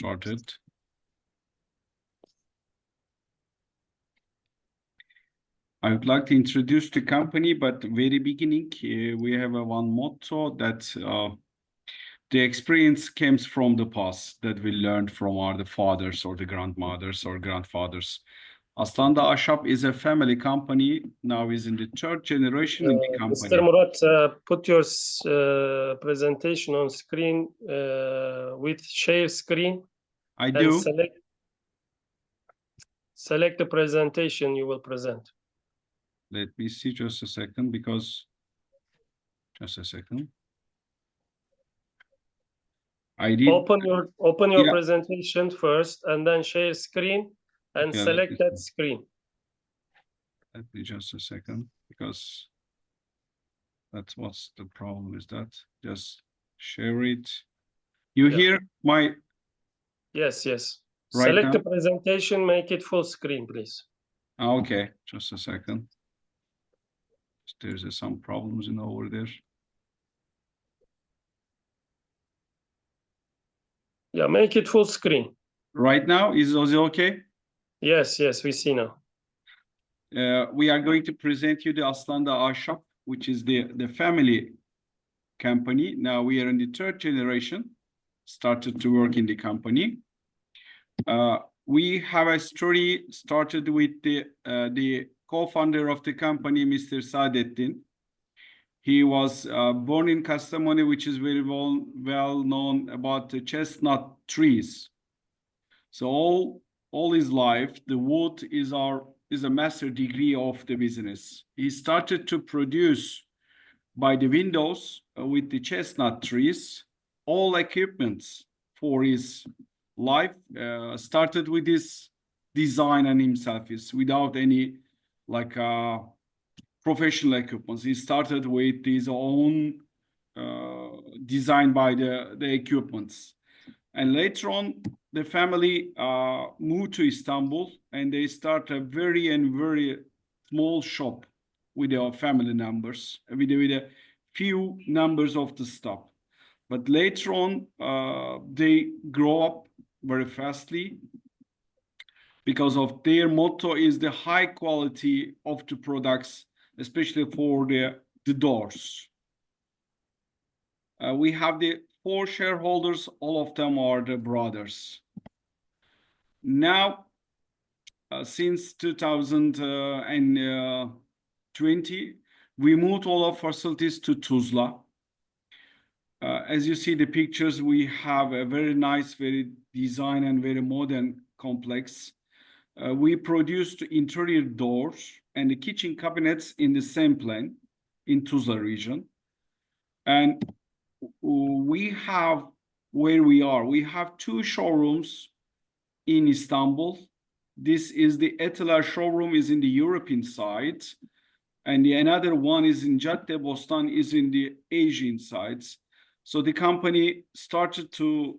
started. I would like to introduce the company, but very beginning, we have one motto that the experience comes from the past that we learned from the fathers or the grandmothers or grandfathers. Aslandağ Shop is a family company, now is in the third generation in the company. Mr. Murat, put your presentation on screen with share screen. I do. Select the presentation you will present. Let me see just a second, because just a second. I did open your presentation first and then share screen and select that screen. Let me just a second, because that's what's the problem is that just share it. You hear my? Yes, yes. Right select now? The presentation, make it full screen, please. Okay, just a second. There's some problems in over there. Yeah, make it full screen. Right now, is it okay? Yes, yes, we see now. We are going to present you the Aslandağ Shop, which is the family company. Now we are in the third generation, started to work in the company. We have a story started with the co-founder of the company, Mr. Saadettin. He was born in Kastamonu, which is very well known about the chestnut trees. So all his life, the wood is a master degree of the business. He started to produce by the windows with the chestnut trees, all equipments for his life. Started with his design and himself, is without any like professional equipment. He started with his own design by the equipments. And later on, the family moved to Istanbul, and they start a very small shop with their family numbers, with a few numbers of the staff. But later on, they grow up very fastly because of their motto is the high quality of the products, especially for the doors. We have the 4 shareholders, all of them are the brothers. Now, since 2020, we moved all our facilities to Tuzla. As you see the pictures, we have a very nice, very design and very modern complex. We produced interior doors and the kitchen cabinets in the same plan in Tuzla region. And we have where we are. We have 2 showrooms in Istanbul. This is the Etiler showroom is in the European side, and another one is in Caddebostan is in the Asian sides. So the company started to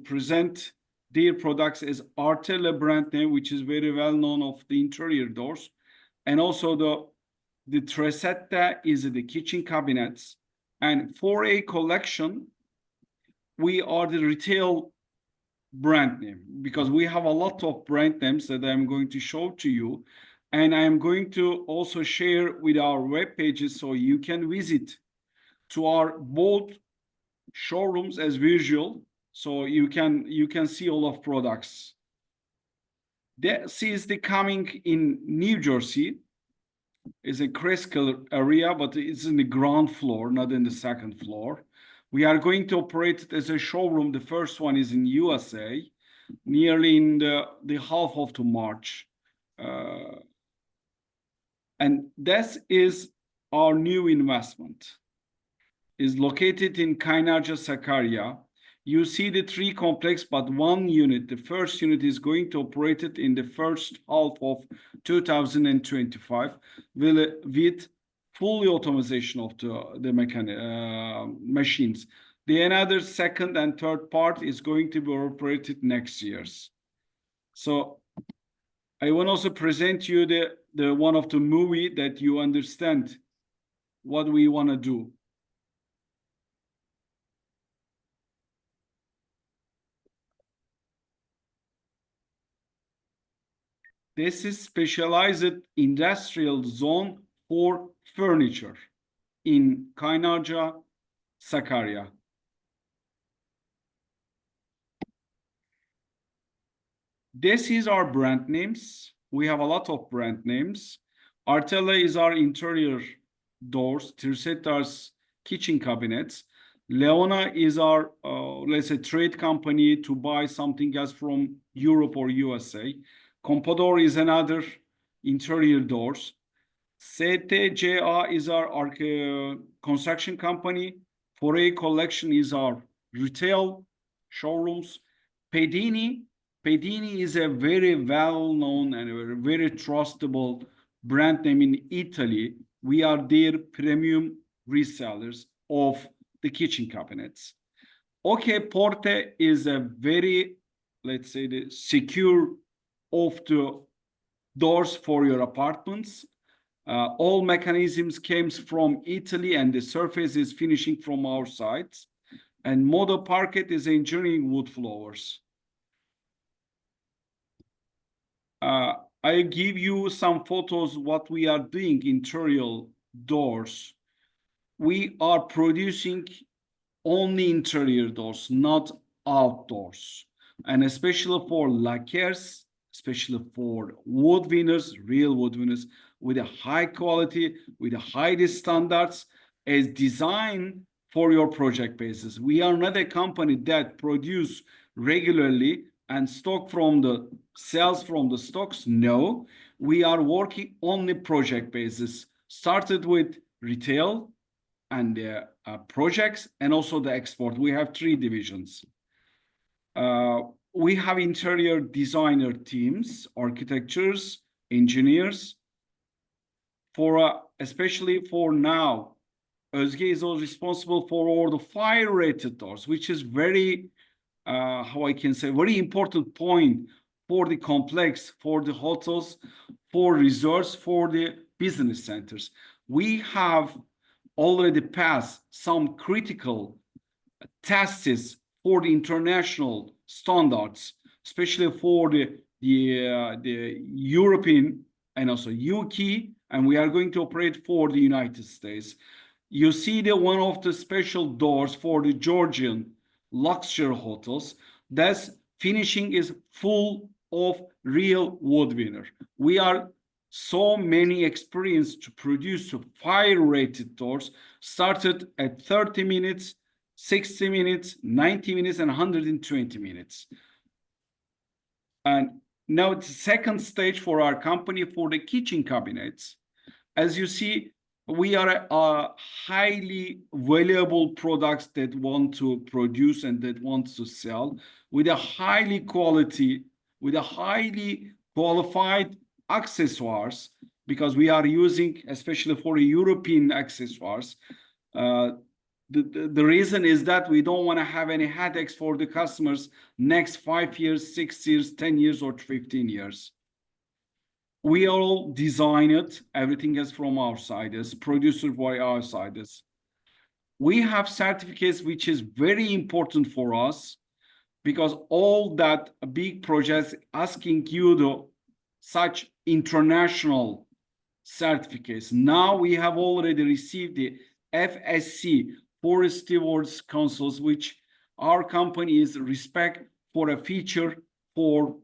present their products as Artella brand name, which is very well known of the interior doors, and also the Tresetta is the kitchen cabinets. And for a collection, we are the retail brand name, because we have a lot of brand names that I'm going to show to you. And I'm going to also share with our web pages so you can visit to our both showrooms as visual, so you can see all of products. This is the coming in New Jersey. Is a Crescal area, but it's in the ground floor, not in the second floor. We are going to operate it as a showroom. The first one is in USA, nearly in the half of the March. And this is our new investment. Is located in Kaynarca, Sakarya. You see the 3 complex, but 1 unit, the first unit is going to operate it in the first half of 2025 with fully automation of the machines. The another second and third part is going to be operated next years. So I want to also present you the one of the movie that you understand what we want to do. This is specialized industrial zone for furniture in Kaynarca, Sakarya. This is our brand names. We have a lot of brand names. Artella is our interior doors. Tirsetar's kitchen cabinets. Leona is our, let's say, trade company to buy something else from Europe or USA. Compador is another interior doors. CTCA is our construction company. Foray Collection is our retail showrooms. Pedini is a very well-known and a very trustable brand name in Italy. We are their premium resellers of the kitchen cabinets. OK Porte is a very, let's say, the secure of the doors for your apartments. All mechanisms came from Italy and the surface is finishing from our sides. And Modo Parquet is engineering wood floors. I give you some photos what we are doing interior doors. We are producing only interior doors, not outdoors. And especially for lacquers, especially for wood winners, real wood winners, with a high quality, with a high standards, as designed for your project basis. We are not a company that produce regularly and stock from the sales from the stocks. No, we are working only project basis. Started with retail and projects and also the export. We have 3 divisions. We have interior designer teams, architects, engineers. For especially for now, Özge is also responsible for all the fire-rated doors, which is very, how I can say, very important point for the complex, for the hotels, for resorts, for the business centers. We have already passed some critical tests for the international standards, especially for the European and also UK, and we are going to operate for the United States. You see the one of the special doors for the Georgian luxury hotels. That's finishing is full of real wood winner. We are so many experience to produce fire-rated doors, started at 30 minutes, 60 minutes, 90 minutes, and 120 minutes. And now it's the second stage for our company for the kitchen cabinets. As you see, we are highly valuable products that want to produce and that want to sell with a highly quality, with a highly qualified accessoires, because we are using, especially for European accessoires. The reason is that we don't want to have any headaches for the customers next 5 years, 6 years, 10 years, or 15 years. We all design it. Everything is from our side, is produced by our side. We have certificates, which is very important for us, because all that big projects asking you to such international certificates. Now we have already received the FSC, Forest Stewards Councils, which our company is respect for a feature for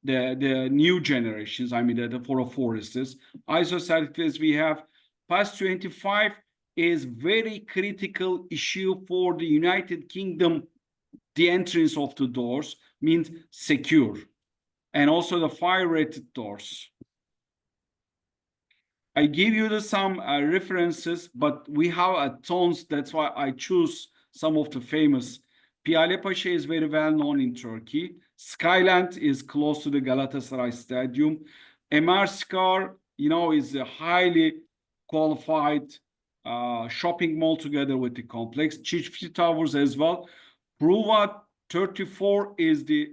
the new generations, I mean, for foresters. ISO certificates we have. PAS 25 is very critical issue for the United Kingdom. The entrance of the doors means secure. And also the fire-rated doors. I give you some references, but we have tons. That's why I choose some of the famous. Piyale Paşa is very well known in Turkey. Skyland is close to the Galatasaray Stadium. MR Scar, is a highly qualified shopping mall together with the complex. Çiftçi Towers as well. Pruva 34 is the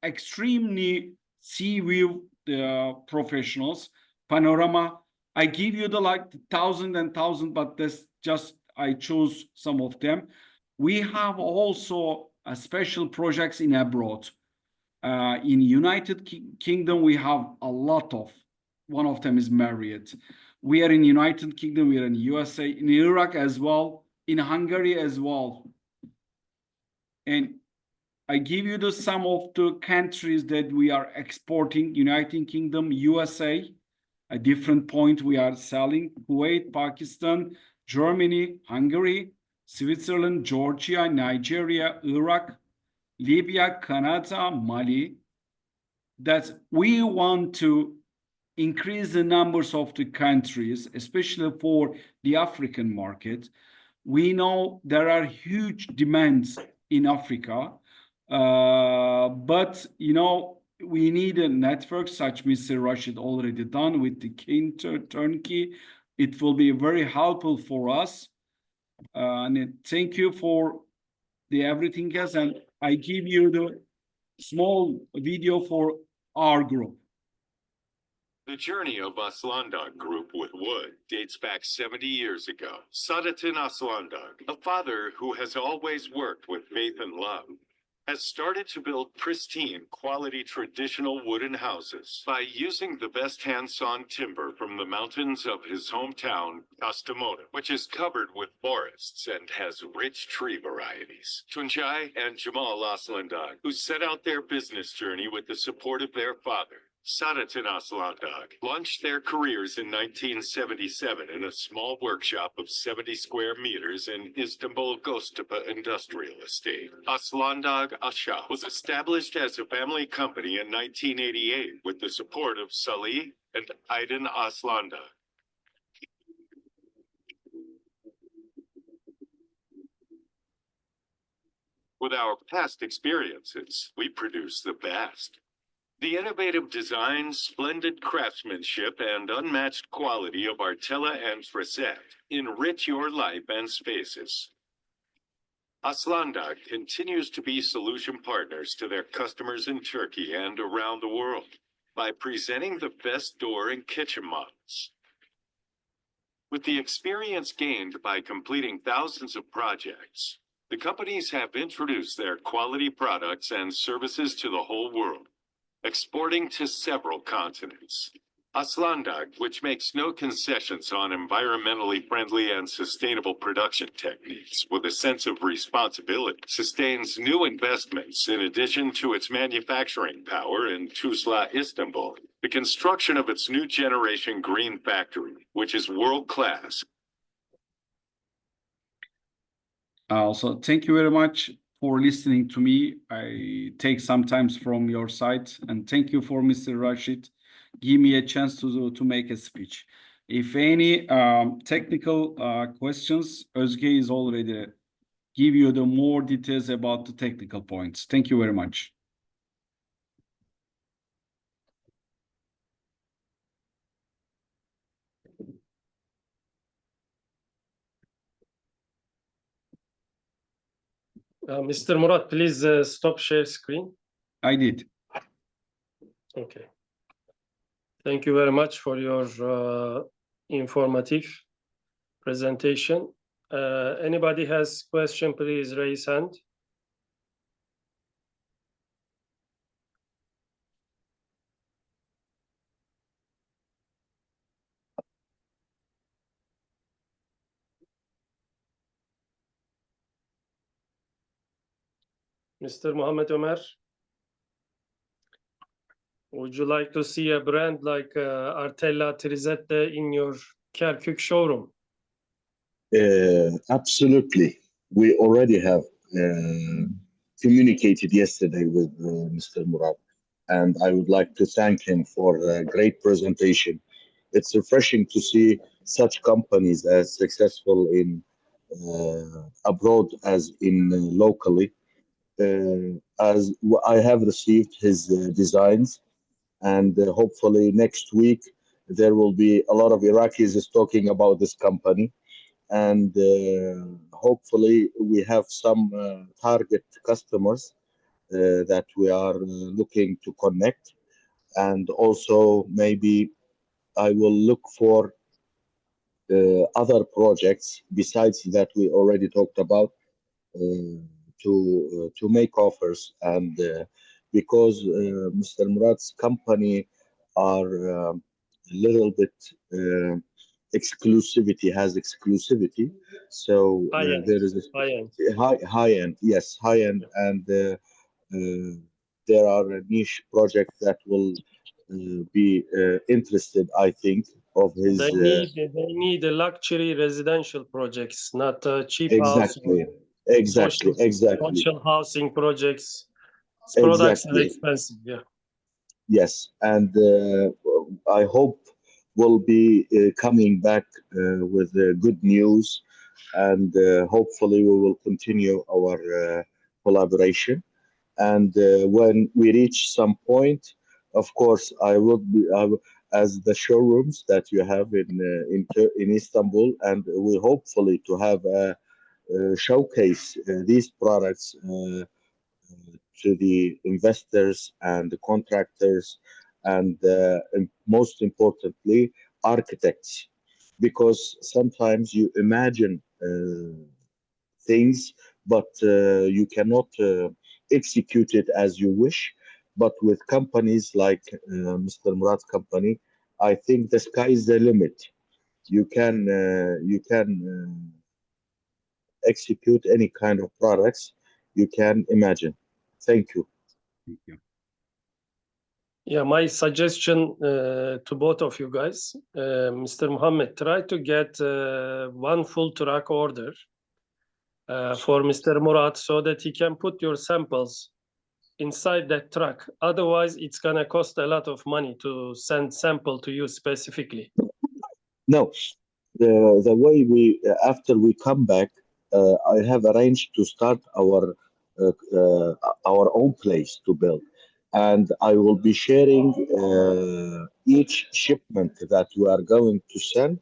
extremely sea view professionals. Panorama, I give you the 1,000 and 1,000, but that's just I chose some of them. We have also special projects in abroad. In United Kingdom, we have a lot of, one of them is Marriott. We are in United Kingdom, we are in USA, in Iraq as well, in Hungary as well. And I give you the some of the countries that we are exporting: United Kingdom, USA, a different point we are selling, Kuwait, Pakistan, Germany, Hungary, Switzerland, Georgia, Nigeria, Iraq, Libya, Canada, Mali. That we want to increase the numbers of the countries, especially for the African market. We know there are huge demands in Africa, but you know, we need a network such Mr. Rashid already done with the Turnkey. It will be very helpful for us. And thank you for the everything else. And I give you the small video for our group. The journey of Aslandağ Group with wood dates back 70 years ago. Saadettin Aslandağ, a father who has always worked with faith and love, has started to build pristine, quality traditional wooden houses by using the best hand-sawn timber from the mountains of his hometown, Kastamonu, which is covered with forests and has rich tree varieties. Tuncay and Jamal Aslandağ, who set out their business journey with the support of their father, Saadettin Aslandağ, launched their careers in 1977 in a small workshop of 70 square meters in Istanbul Göztepe Industrial Estate. Aslandağ Asha was established as a family company in 1988 with the support of Salih and Aydın Aslandağ. With our past experiences, we produce the best. The innovative design, splendid craftsmanship, and unmatched quality of our tela and fresette enrich your life and spaces. Aslandağ continues to be solution partners to their customers in Turkey and around the world by presenting the best door and kitchen models. With the experience gained by completing thousands of projects, the companies have introduced their quality products and services to the whole world, exporting to several continents. Aslandağ, which makes no concessions on environmentally friendly and sustainable production techniques with a sense of responsibility, sustains new investments in addition to its manufacturing power in Tuzla, Istanbul, the construction of its new generation green factory, which is world-class. Also, thank you very much for listening to me. I take some time from your side, and thank you for Mr. Rashid. Give me a chance to make a speech. If any technical questions, Özge is already give you the more details about the technical points. Thank you very much. Mr. Murat, please stop share screen. I did. Okay. Thank you very much for your informative presentation. Anybody has question, please raise hand. Mr. Mohammed Ömer, would you like to see a brand like Artella Trizette in your Kerkük showroom? Absolutely. We already have communicated yesterday with Mr. Murat, and I would like to thank him for a great presentation. It's refreshing to see such companies as successful in abroad as in locally. As I have received his designs, and hopefully next week there will be a lot of Iraqis talking about this company, and hopefully we have some target customers that we are looking to connect, and also maybe I will look for other projects besides that we already talked about to make offers and because Mr. Murat's company are a little bit has exclusivity. So High end, there is high end. high end, yes, high end, and there are a niche project that will be interested, I think, of his They need a luxury residential projects, not cheap house or exactly, exactly, exactly, social housing projects. Products are exactly. expensive. Yeah. Yes, and I hope we'll be coming back with good news, and hopefully we will continue our collaboration. And when we reach some point, of course, as the showrooms that you have in Istanbul, and we hopefully to have showcase these products to the investors and the contractors, and most importantly, architects, because sometimes you imagine things, but you cannot execute it as you wish. But with companies like Mr. Murat's company, I think the sky is the limit. You can execute any kind of products you can imagine. Thank you. Thank you. Yeah, my suggestion to both of you guys, Mr. Mohammed, try to get one full truck order for Mr. Murat so that he can put your samples inside that truck. Otherwise, it's gonna cost a lot of money to send sample to you specifically. No, the way we after we come back, I have arranged to start our own place to build, and I will be sharing each shipment that we are going to send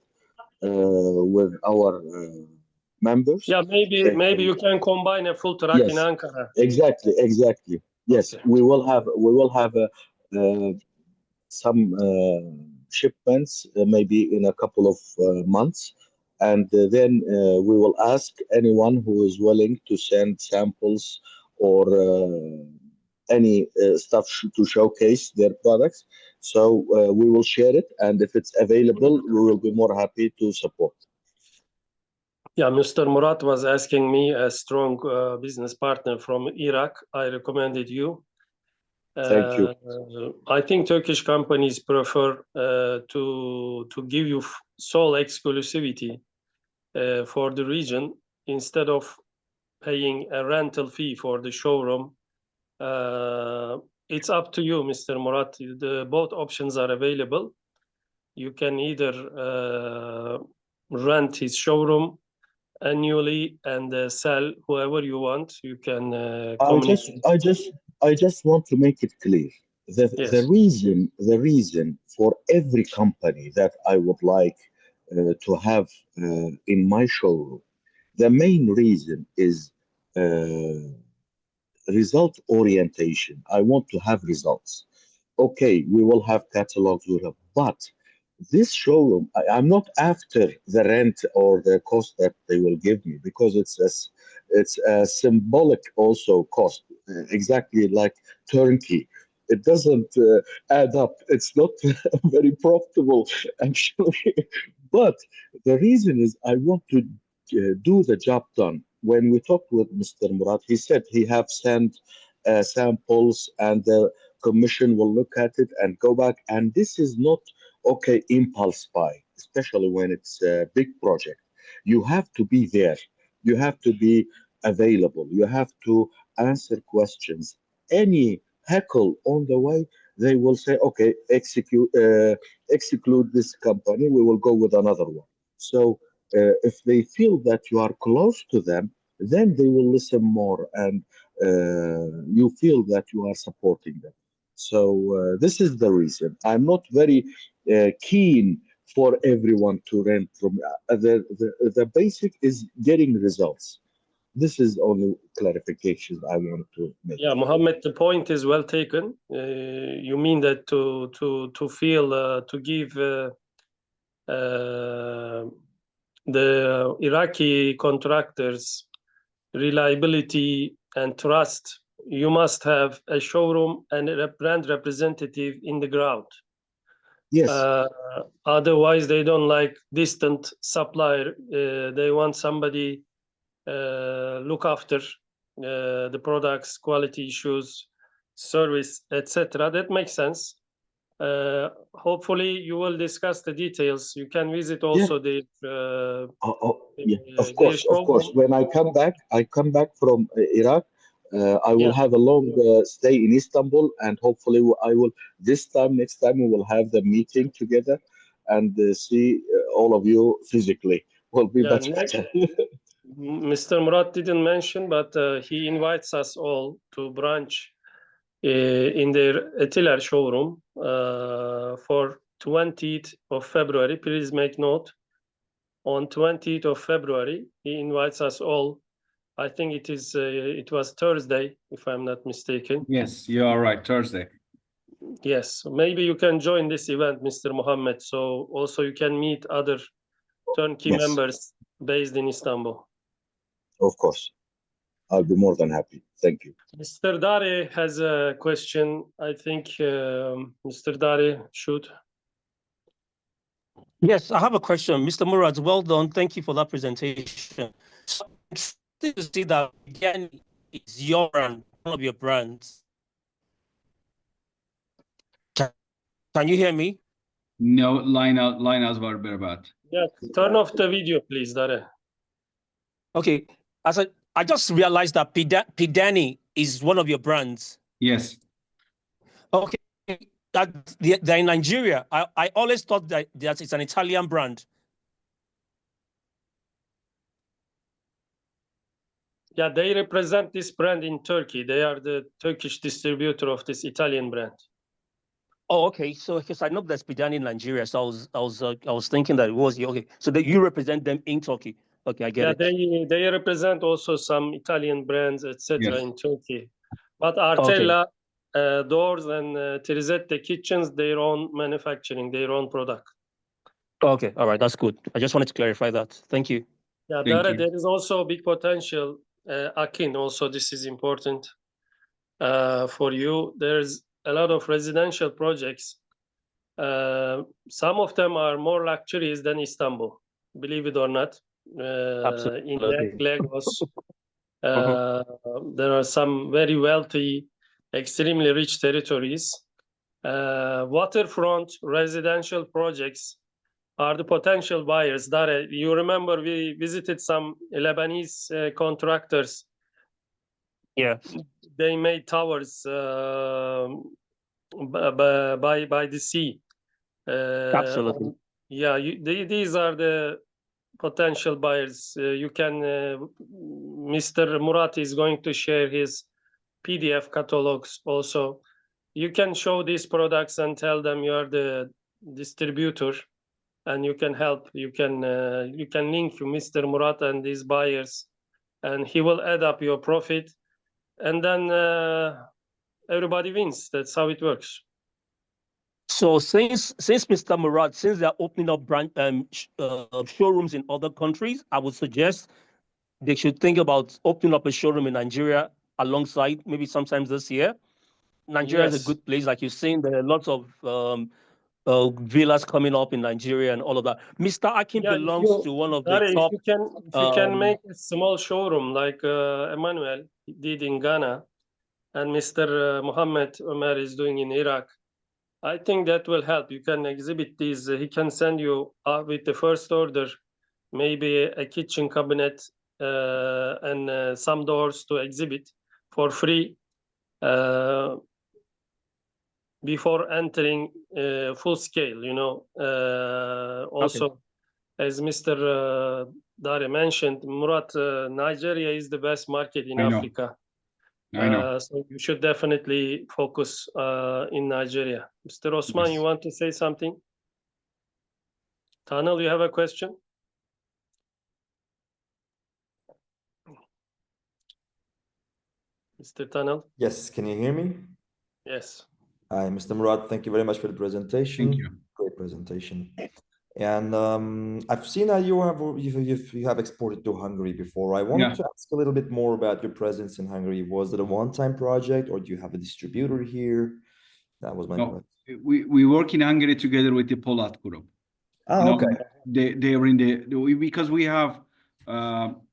with our members. Yeah, maybe you can combine a full truck in Yes, Ankara. exactly. Yes, Okay. we will have some shipments maybe in a couple of months, and then we will ask anyone who is willing to send samples or any stuff to showcase their products. So we will share it, and if it's available, we will be more happy to support. Yeah, Mr. Murat was asking me, a strong business partner from Iraq. I recommended you. Thank you. I think Turkish companies prefer to give you sole exclusivity for the region instead of paying a rental fee for the showroom. It's up to you, Mr. Murat. Both options are available. You can either rent his showroom annually and sell whoever you want. You can communicate. I just want to make it clear that Yes. the reason for every company that I would like to have in my showroom, the main reason is result orientation. I want to have results. Okay, we will have catalogs, but this showroom, I'm not after the rent or the cost that they will give me, because it's a symbolic also cost, exactly like turnkey. It doesn't add up. It's not very profitable, actually. But the reason is I want to do the job done. When we talked with Mr. Murat, he said he have sent samples, and the commission will look at it and go back. And this is not okay impulse buy, especially when it's a big project. You have to be there. You have to be available. You have to answer questions. Any heckle on the way, they will say, okay, exclude this company. We will go with another one. So if they feel that you are close to them, then they will listen more, and you feel that you are supporting them. So this is the reason. I'm not very keen for everyone to rent from. The basic is getting results. This is only clarification I want to make. Yeah, Mohammed, the point is well taken. You mean that to feel to give the Iraqi contractors reliability and trust you must have a showroom and a brand representative in the ground. Yes. Otherwise, they don't like distant supplier. They want somebody look after the products, quality issues, service, etc. That makes sense. Hopefully, you will discuss the details. You can visit also Yeah, of their course, of course. showroom. When I come back from Iraq. I will Yeah. have a long stay in Istanbul, and hopefully, next time, we will have the meeting together and see all of you physically. Will be Yeah, much better. Mr. Murat didn't mention, but he invites us all to brunch in their Etiler showroom for 20th of February. Please make note. On 20th of February, he invites us all. I think it was Thursday, if I'm not mistaken. Yes, you are right. Thursday. Yes, maybe you can join this event, Mr. Mohammed. So also you can meet other Turnkey Yes, members based in Istanbul. of course. I'll be more than happy. Thank you. Mr. Dare has a question. I think Mr. Dare should. Yes, I have a question. Mr. Murat, well done. Thank you for that presentation. So I'm interested to see that again is your brand, one of your brands. Can you hear me? No, line az var berbat. Yeah, turn off the video, please, Dare. Okay, I just realized that Pidani is one of your brands. Yes. Okay, that they're in Nigeria. I always thought that it's an Italian brand. Yeah, they represent this brand in Turkey. They are the Turkish distributor of this Italian brand. Oh, okay. So because I know there's Pidani in Nigeria, so I was thinking that it was you. Okay, so that you represent them in Turkey. Okay, I get it. They represent also some Italian brands, etc. Yes. in Turkey. But Artella doors and Trizette kitchens, their own manufacturing, their own product. Okay, all right, that's good. I just wanted to clarify that. Thank you. Yeah, Thank you. there is also big potential. Akin, also this is important for you. There's a lot of residential projects. Some of them are more luxurious than Istanbul, believe it or not. In Lagos, there are some very wealthy, extremely rich territories. Waterfront residential projects are the potential buyers. Dare, you remember we visited some Lebanese contractors. Yeah. They made towers by the sea. Absolutely. Yeah, these are the potential buyers. You can, Mr. Murat is going to share his PDF catalogs also. You can show these products and tell them you are the distributor, and you can help. You can link Mr. Murat and these buyers, and he will add up your profit, and then everybody wins. That's how it works. So since Mr. Murat, since they're opening up brand showrooms in other countries, I would suggest they should think about opening up a showroom in Nigeria alongside, maybe sometimes this year. Nigeria is a good place, like you've seen. There are lots of villas coming up in Nigeria and all of that. Mr. Akin belongs to one of the top. If you can make a small showroom like Emmanuel did in Ghana, and Mr. Mohammed Omer is doing in Iraq, I think that will help. You can exhibit these. He can send you with the first order, maybe a kitchen cabinet and some doors to exhibit for free before entering full scale, you know. Also, as Mr. Dare mentioned, Murat, Nigeria is the best market in Africa. I know. So you should definitely focus in Nigeria. Mr. Osman, you want to say something? Tanel, you have a question? Mr. Tanel? Yes, can you hear me? Yes. Hi, Mr. Murat. Thank you very much for the presentation. Thank you. Great presentation. And I've seen that you have exported to Hungary before. I wanted to ask a little bit more about your presence in Hungary. Was it a one-time project, or do you have a distributor here? That was my question. We work in Hungary together with the Polat Group. Ah, okay. They are in because we have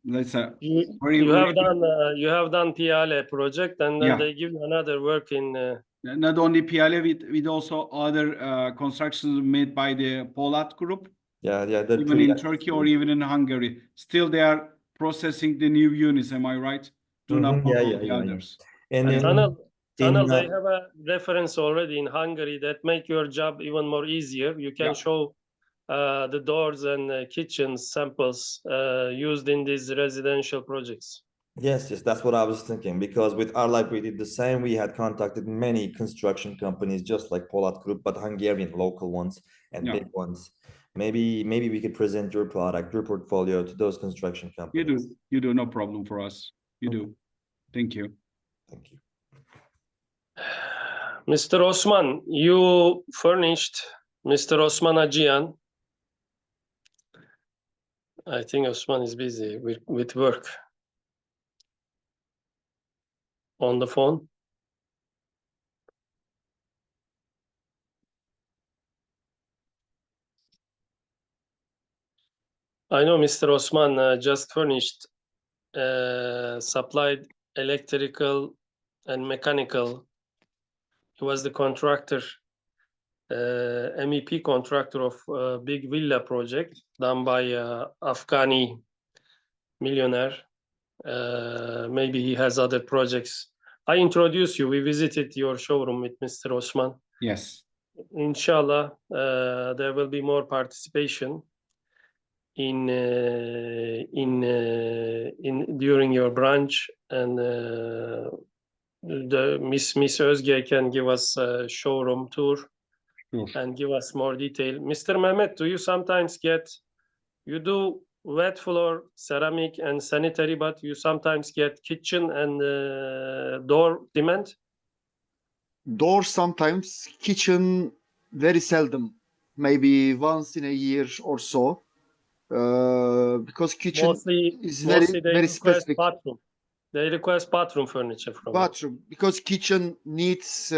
let's say you have done Piale project, and then they give you another work in. Not only Piale, with also other constructions made by the Polat Group. Yeah, even in Turkey or even in Hungary. Still, they are processing the new units. Am I right? Do not borrow the others. And Tunnel, they have a reference already in Hungary that make your job even more easier. You can show the doors and kitchen samples used in these residential projects. Yes, that's what I was thinking, because with our lab we did the same. We had contacted many construction companies just like Polat Group, but Hungarian local ones and big ones. Maybe we could present your product, your portfolio to those construction companies. You do, no problem for us. You do. Thank you. Thank you. Mr. Osman, you furnished Mr. Osman Ajian. I think Osman is busy with work. On the phone. I know Mr. Osman just furnished, supplied electrical and mechanical. He was the contractor, MEP contractor of big villa project done by Afghani millionaire. Maybe he has other projects. I introduce you. We visited your showroom with Mr. Osman. Yes. Inshallah, there will be more participation in during your branch, and the Miss Özge can give us a showroom tour and give us more detail. Mr. Mehmet, do you sometimes you do wet floor, ceramic and sanitary, but you sometimes get kitchen and door demand? Door sometimes, kitchen very seldom, maybe once in a year or so, because kitchen is very specific. Bathroom. They request bathroom furniture from bathroom because kitchen needs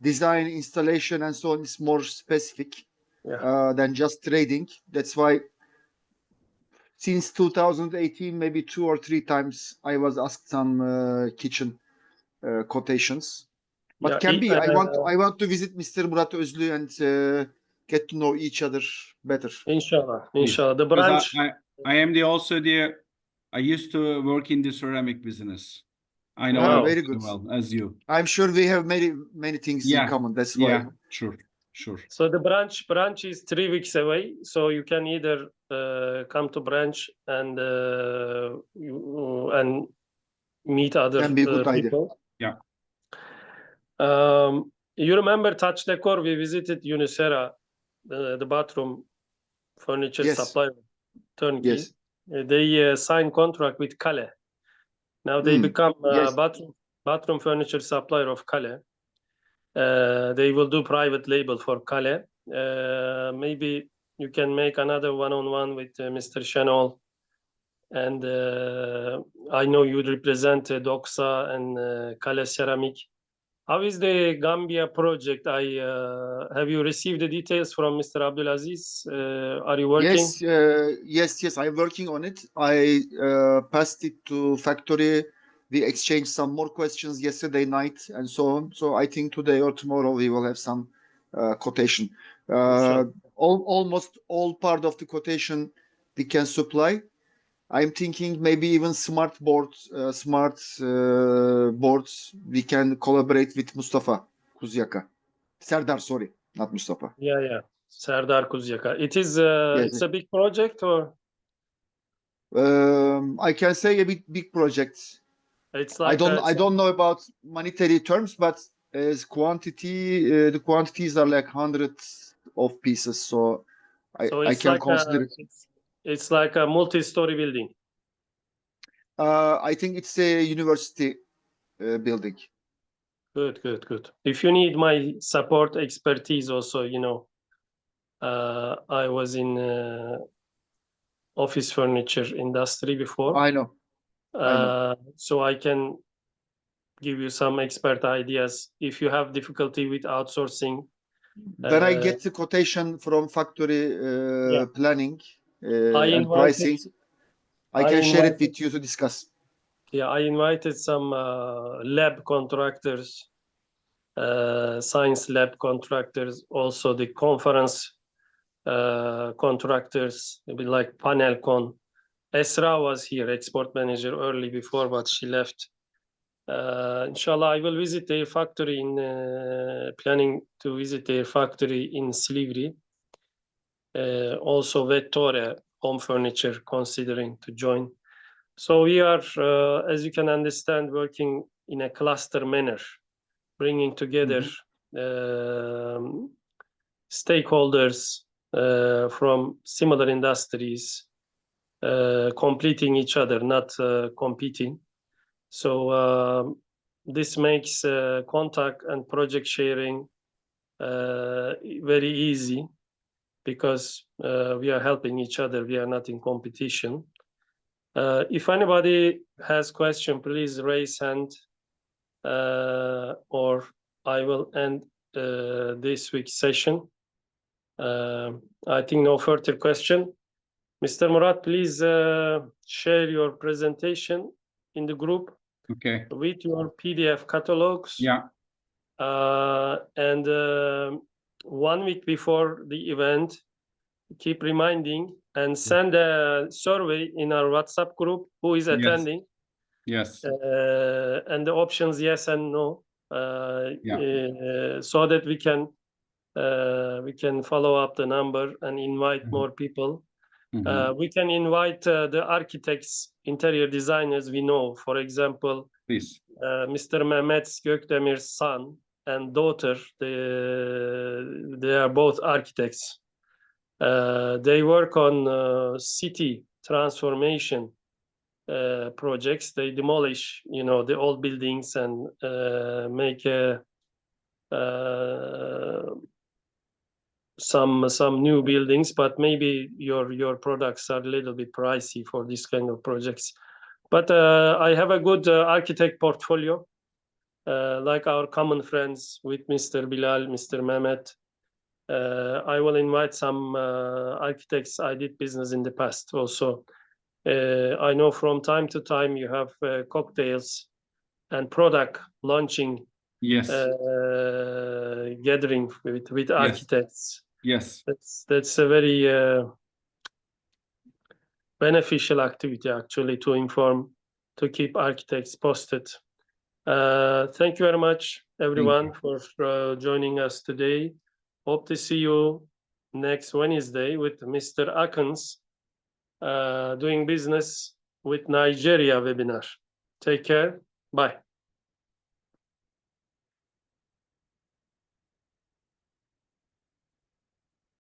design, installation, and so on. Is more specific than just trading. That's why since 2018, maybe 2 or 3 times, I was asked some kitchen quotations. But can be. I want to visit Mr. Murat, Özlü, and get to know each other better. Inshallah. The branch. I used to work in the ceramic business. I know very good. Well as you. I'm sure we have many things in common. That's why. Yeah, sure. So the branch is 3 weeks away. So you can either come to branch and meet other can be a good people. Idea. Yeah. You remember Touch Decor? We visited Unisera, the bathroom furniture supplier, Turnkey. Yes. They signed contract with Kale. Now they become bathroom furniture supplier of Kale. They will do private label for Kale. Maybe you can make another one-on-one with Mr. Shenol. And I know you represent Doxa and Kale Ceramic. How is the Gambia project? Have you received the details from Mr. Abdulaziz? Are you working? Yes. I'm working on it. I passed it to factory. We exchanged some more questions yesterday night and so on. So I think today or tomorrow we will have some quotation. Almost all part of the quotation we can supply. I'm thinking maybe even smart boards. We can collaborate with Mustafa Kuzyaka. Serdar, sorry, not Mustafa. Yeah. Serdar Kuzyaka. It is. It's a big project, or? I can say a big project. It's like I don't know about monetary terms, but as quantity, the quantities are like hundreds of pieces. So I can consider it. It's like a multi-story building. I think it's a university building. Good. If you need my support expertise also, I was in office furniture industry before. I know. So I can give you some expert ideas if you have difficulty with outsourcing. When I get the quotation from factory Yeah. planning I and pricing, I can share it with you to discuss. Yeah, I invited some lab contractors, science lab contractors, also the conference contractors, maybe like PanelCon. Esra was here, export manager early before, but she left. Inshallah, I will visit their factory in, planning to visit their factory in Silivri. Also Vettore Home Furniture considering to join. So we are, as you can understand, working in a cluster manner, bringing together stakeholders from similar industries, completing each other, not competing. So this makes contact and project sharing very easy because we are helping each other. We are not in competition. If anybody has question, please raise hand, or I will end this week's session. I think no further question. Mr. Murat, please share your presentation in the group. Okay. With your PDF catalogs. Yeah. And 1 week before the event, keep reminding and send a survey in our WhatsApp group who is attending. Yes. And the options yes and no, so that we can follow up the number and invite more people. We can invite the architects, interior designers we know. For example, please, Mr. Mehmet Gökdemir's son and daughter. They are both architects. They work on city transformation projects. They demolish, the old buildings and make some new buildings, but maybe your products are a little bit pricey for this kind of projects. But I have a good architect portfolio, like our common friends with Mr. Bilal, Mr. Mehmet. I will invite some architects I did business in the past also. I know from time to time you have cocktails and product launching gathering with architects. Yes. That's a very beneficial activity actually, to inform, to keep architects posted. Thank you very much, everyone, for joining us today. Hope to see you next Wednesday with Mr. Akins doing business with Nigeria webinar. Take care. Bye.